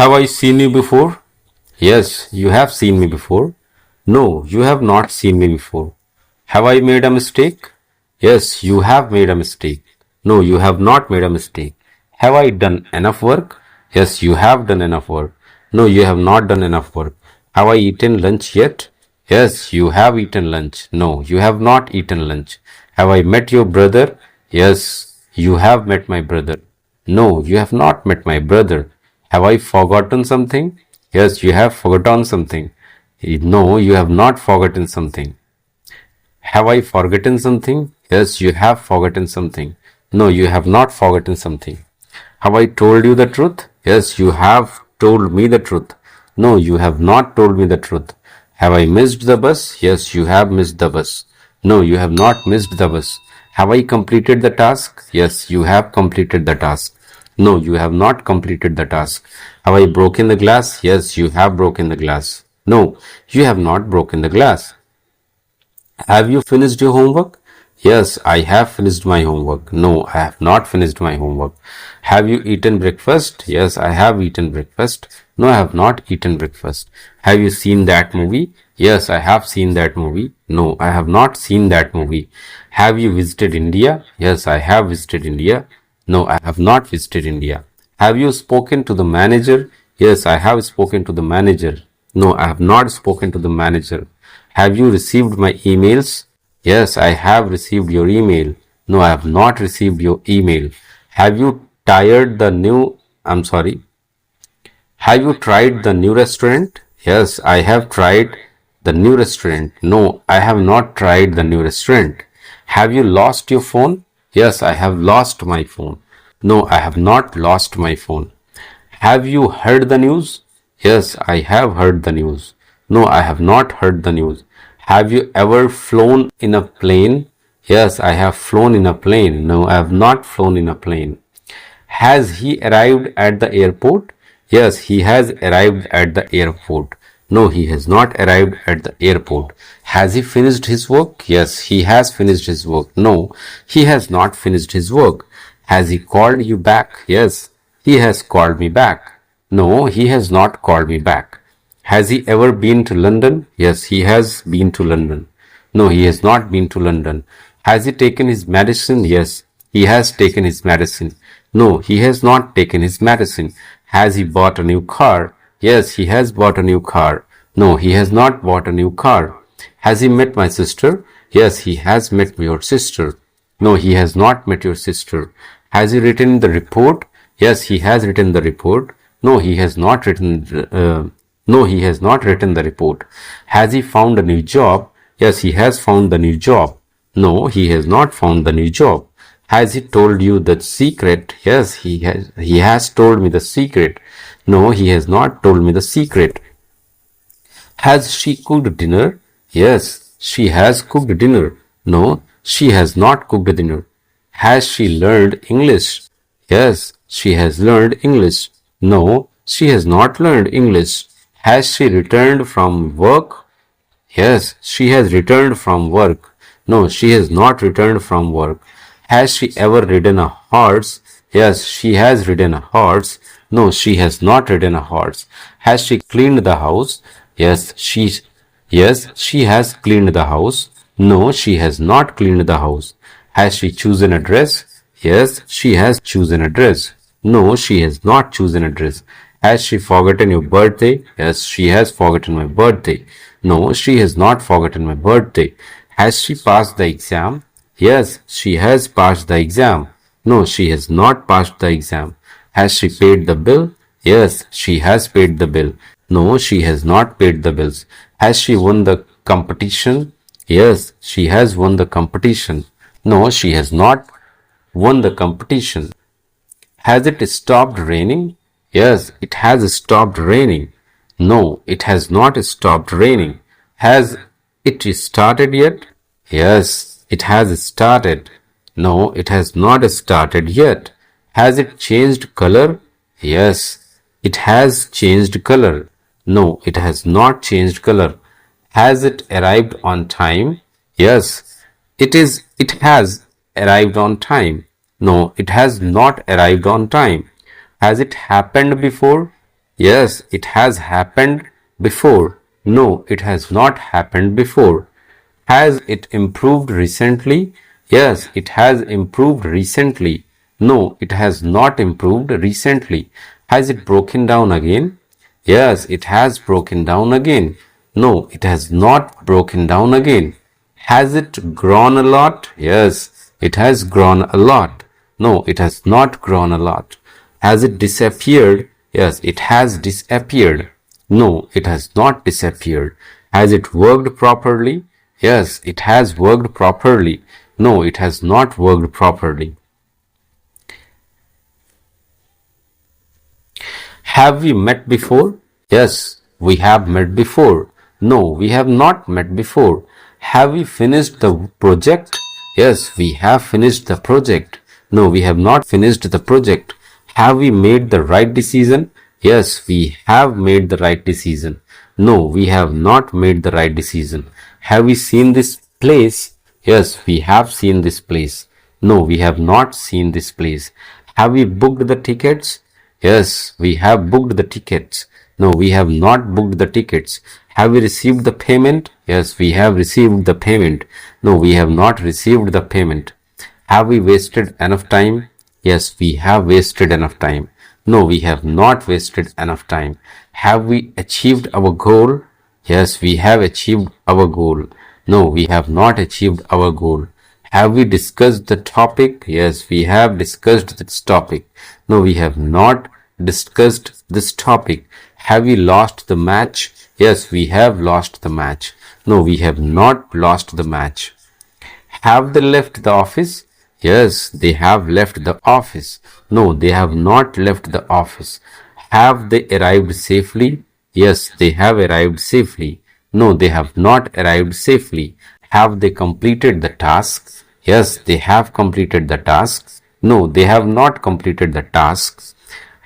Have I seen you before? Yes, you have seen me before. No, you have not seen me before. Have I made a mistake? Yes, you have made a mistake. No, you have not made a mistake. Have I done enough work? Yes, you have done enough work. No, you have not done enough work. Have I eaten lunch yet? Yes, you have eaten lunch. No, you have not eaten lunch. Have I met your brother? Yes, you have met my brother. No, you have not met my brother. Have I forgotten something? Yes, you have forgotten something. No, you have not forgotten something. Have I forgotten something? Yes, you have forgotten something. No, you have not forgotten something. Have I told you the truth? Yes, you have told me the truth. No, you have not told me the truth. Have I missed the bus? Yes, you have missed the bus. No, you have not missed the bus. Have I completed the task? Yes, you have completed the task. No, you have not completed the task. Have I broken the glass? Yes, you have broken the glass. No, you have not broken the glass. Have you finished your homework? Yes, I have finished my homework. No, I have not finished my homework. Have you eaten breakfast? Yes, I have eaten breakfast. No, I have not eaten breakfast. Have you seen that movie? Yes, I have seen that movie. No, I have not seen that movie. Have you visited India? Yes, I have visited India. No, I have not visited India. Have you spoken to the manager? Yes, I have spoken to the manager. No, I have not spoken to the manager. Have you received my emails? Yes, I have received your email. No, I have not received your email. Have you tired the new, I'm sorry. Have you tried the new restaurant? Yes, I have tried the new restaurant. No, I have not tried the new restaurant. Have you lost your phone? Yes, I have lost my phone. No, I have not lost my phone. Have you heard the news? Yes, I have heard the news. No, I have not heard the news. Have you ever flown in a plane? Yes, I have flown in a plane. No, I have not flown in a plane. Has he arrived at the airport? Yes, he has arrived at the airport. No, he has not arrived at the airport. Has he finished his work? Yes, he has finished his work. No, he has not finished his work. Has he called you back? Yes, he has called me back. No, he has not called me back. Has he ever been to London? Yes, he has been to London. No, he has not been to London. Has he taken his medicine? Yes, he has taken his medicine. No, he has not taken his medicine. Has he bought a new car? Yes, he has bought a new car. No, he has not bought a new car. Has he met my sister? Yes, he has met your sister. No, he has not met your sister. Has he written the report? Yes, he has written the report. No, he has not written. No, he has not written the report. Has he found a new job? Yes, he has found the new job. No, he has not found the new job. Has he told you the secret? Yes, he has. He has told me the secret. No, he has not told me the secret. Has she cooked dinner? Yes, she has cooked dinner. No, she has not cooked dinner. Has she learned English? Yes, she has learned English. No, she has not learned English. Has she returned from work? Yes, she has returned from work. No, she has not returned from work. Has she ever ridden a horse? Yes, she has ridden a horse. No, she has not ridden a horse. Has she cleaned the house? Yes, she has cleaned the house. No, she has not cleaned the house. Has she chosen a dress? Yes, she has chosen a dress. No, she has not chosen a dress. Has she forgotten your birthday? Yes, she has forgotten my birthday. No, she has not forgotten my birthday. Has she passed the exam? Yes, she has passed the exam. No, she has not passed the exam. Has she paid the bill? Yes, she has paid the bill. No, she has not paid the bills. Has she won the competition? Yes, she has won the competition. No, she has not won the competition. Has it stopped raining? Yes, it has stopped raining. No, it has not stopped raining. Has it started yet? Yes, it has started. No, it has not started yet. Has it changed color? Yes, it has changed color. No, it has not changed color. Has it arrived on time? Yes, it has arrived on time. No, it has not arrived on time. Has it happened before? Yes, it has happened before. No, it has not happened before. Has it improved recently? Yes, it has improved recently. No, it has not improved recently. Has it broken down again? Yes, it has broken down again. No, it has not broken down again. Has it grown a lot? Yes, it has grown a lot. No, it has not grown a lot. Has it disappeared? Yes, it has disappeared. No, it has not disappeared. Has it worked properly? Yes, it has worked properly. No, it has not worked properly. Have we met before? Yes, we have met before. No, we have not met before. Have we finished the project? Yes, we have finished the project. No, we have not finished the project. Have we made the right decision? Yes, we have made the right decision. No, we have not made the right decision. Have we seen this place? Yes, we have seen this place. No, we have not seen this place. Have we booked the tickets? Yes, we have booked the tickets. No, we have not booked the tickets. Have we received the payment? Yes, we have received the payment. No, we have not received the payment. Have we wasted enough time? Yes, we have wasted enough time. No, we have not wasted enough time. Have we achieved our goal? Yes, we have achieved our goal. No, we have not achieved our goal. Have we discussed the topic? Yes, we have discussed this topic. No, we have not discussed this topic. Have we lost the match? Yes, we have lost the match. No, we have not lost the match. Have they left the office? Yes, they have left the office. No, they have not left the office. Have they arrived safely? Yes, they have arrived safely. No, they have not arrived safely. Have they completed the task? Yes, they have completed the task. No, they have not completed the tasks.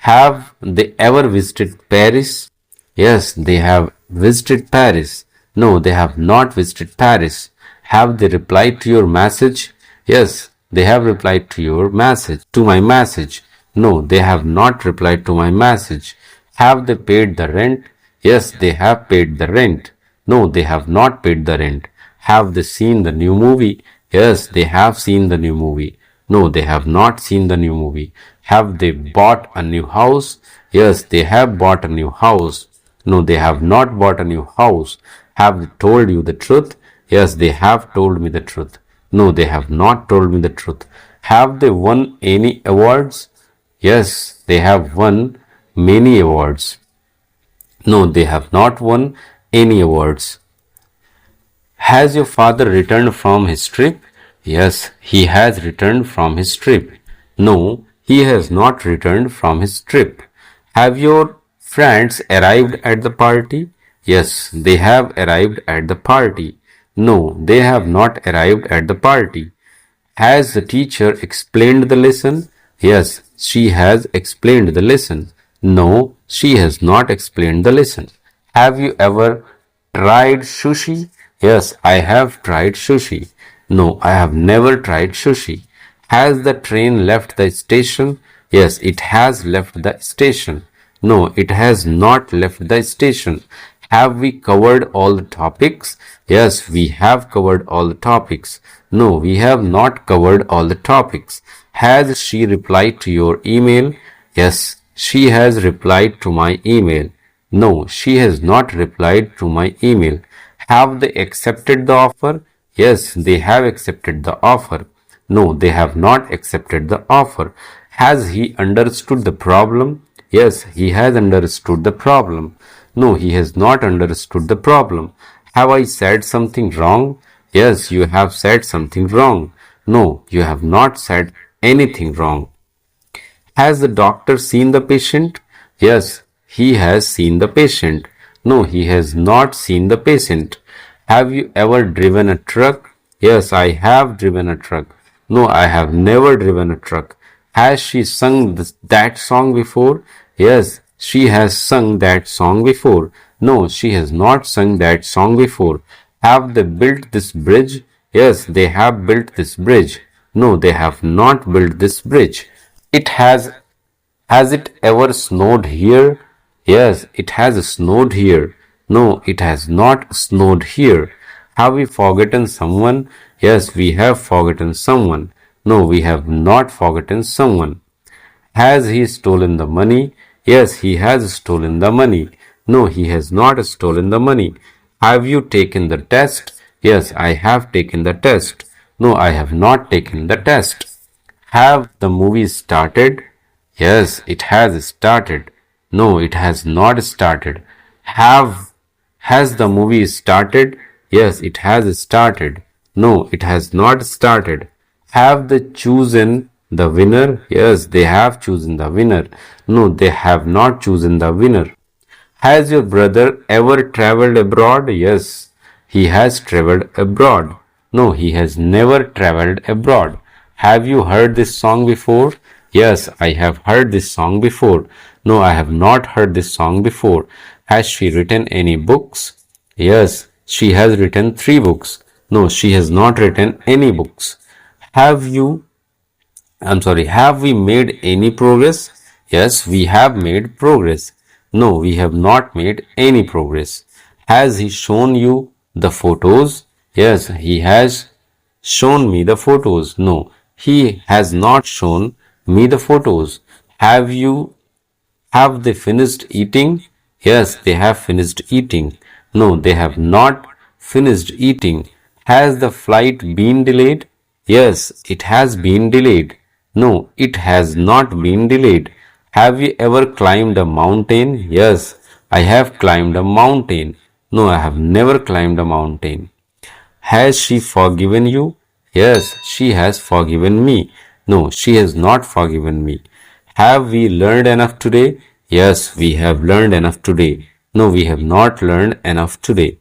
Have they ever visited Paris? Yes, they have visited Paris. No, they have not visited Paris. Have they replied to your message? Yes, they have replied to your message, to my message. No, they have not replied to my message. Have they paid the rent? Yes, they have paid the rent. No, they have not paid the rent. Have they seen the new movie? Yes, they have seen the new movie. No, they have not seen the new movie. Have they bought a new house? Yes, they have bought a new house. No, they have not bought a new house. Have they told you the truth? Yes, they have told me the truth. No, they have not told me the truth. Have they won any awards? Yes, they have won many awards. No, they have not won any awards. Has your father returned from his trip? Yes, he has returned from his trip. No, he has not returned from his trip. Have your friends arrived at the party? Yes, they have arrived at the party. No, they have not arrived at the party. Has the teacher explained the lesson? Yes, she has explained the lesson. No, she has not explained the lesson. Have you ever tried sushi? Yes, I have tried sushi. No, I have never tried sushi. Has the train left the station? Yes, it has left the station. No, it has not left the station. Have we covered all the topics? Yes, we have covered all the topics. No, we have not covered all the topics. Has she replied to your email? Yes, she has replied to my email. No, she has not replied to my email. Have they accepted the offer? Yes, they have accepted the offer. No, they have not accepted the offer. Has he understood the problem? Yes, he has understood the problem. No, he has not understood the problem. Have I said something wrong? Yes, you have said something wrong. No, you have not said anything wrong. Has the doctor seen the patient? Yes, he has seen the patient. No, he has not seen the patient. Have you ever driven a truck? Yes, I have driven a truck. No, I have never driven a truck. Has she sung that song before? Yes, she has sung that song before. No, she has not sung that song before. Have they built this bridge? Yes, they have built this bridge. No, they have not built this bridge. It has it ever snowed here? Yes, it has snowed here. No, it has not snowed here. Have we forgotten someone? Yes, we have forgotten someone. No, we have not forgotten someone. Has he stolen the money? Yes, he has stolen the money. No, he has not stolen the money. Have you taken the test? Yes, I have taken the test. No, I have not taken the test. Have the movie started? Yes, it has started. No, it has not started. Has the movie started? Yes, it has started. No, it has not started. Have they chosen the winner? Yes, they have chosen the winner. No, they have not chosen the winner. Has your brother ever traveled abroad? Yes, he has traveled abroad. No, he has never traveled abroad. Have you heard this song before? Yes, I have heard this song before. No, I have not heard this song before. Has she written any books? Yes, she has written 3 books. No, she has not written any books. Have you have we made any progress? Yes, we have made progress. No, we have not made any progress. Has he shown you the photos? Yes, he has shown me the photos. No, he has not shown me the photos. Have they finished eating? Yes, they have finished eating. No, they have not finished eating. Has the flight been delayed? Yes, it has been delayed. No, it has not been delayed. Have you ever climbed a mountain? Yes, I have climbed a mountain. No, I have never climbed a mountain. Has she forgiven you? Yes, she has forgiven me. No, she has not forgiven me. Have we learned enough today? Yes, we have learned enough today. No, we have not learned enough today.